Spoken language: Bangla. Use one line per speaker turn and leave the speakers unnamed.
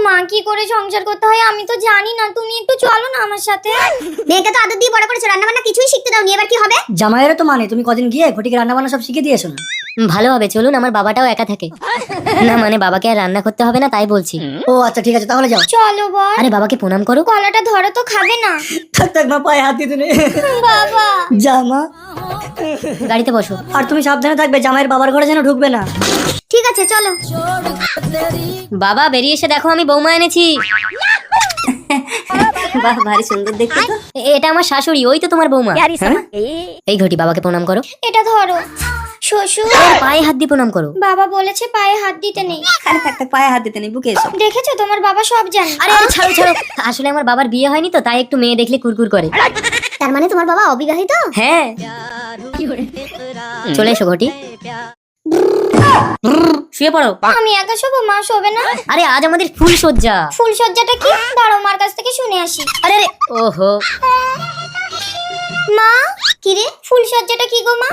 মা কি করে সংসার করতে হয় আমি তো জানি না, তুমি একটু চলো না আমার সাথে। মেয়েকে তো আদর দিয়ে বড় করেছো, রান্না বান্না কিছুই শিখতে দাওনি, এবার কি হবে?
জামাইয়েরও তো মানে তুমি কদিন গিয়ে ঘটিকে রান্না বান্না সব শিখে দিয়েছো না?
ভালো হবে, চলুন, আমার বাবাটাও একা থাকে। না মানে বাবাকে আর রান্না করতে হবে না তাই বলছি।
ও আচ্ছা ঠিক আছে তাহলে যাও।
চলো বল।
আরে বাবাকে প্রণাম করো।
কলাটা ধরো তো, খাবে না?
থাক থাক মা, পায়ে হাত দিতে নেই।
বাবা
যা মা।
গাড়িতে বসো।
আর তুমি সাবধানে থাকবে, জামাইয়ের বাবার ঘরে যেন ঢুকবে না।
ঠিক আছে চলো।
বাবা বেরিয়ে এসে দেখো আমি বৌমা এনেছি। বাহ ভারী সুন্দর দেখতে তো। এটা আমার শাশুড়ি, ওই তো তোমার বৌমা। হ্যাঁ? এই ঘটি বাবাকে প্রণাম করো।
এটা ধরো। শ্বশুর।
আর পায়ে হাত দিয়ে প্রণাম করো।
বাবা বলেছে পায়ে হাত দিতে নেই।
আরে থাক থাক, পায়ে হাত দিতে নেই, বুকে এসো।
দেখেছো তোমার বাবা সব জানে।
আরে আরে ছাড়ো ছাড়ো, আসলে আমার বাবার বিয়ে হয়নি তো তাই একটু মেয়ে দেখলে কুরকুর করে।
তার মানে তোমার বাবা অবিবাহিত?
হ্যাঁ চলে এসো ঘটি। শুয়ে পড়ো।
আমি একা শোবো, মা শোবে না?
আরে আজ আমাদের ফুল সজ্জা।
ফুলসজ্জাটা কি? দাঁড়াও মার কাছ থেকে শুনে আসি।
আরে আরে ওহো।
মা কি রে, ফুলসজ্জাটা কি গো মা?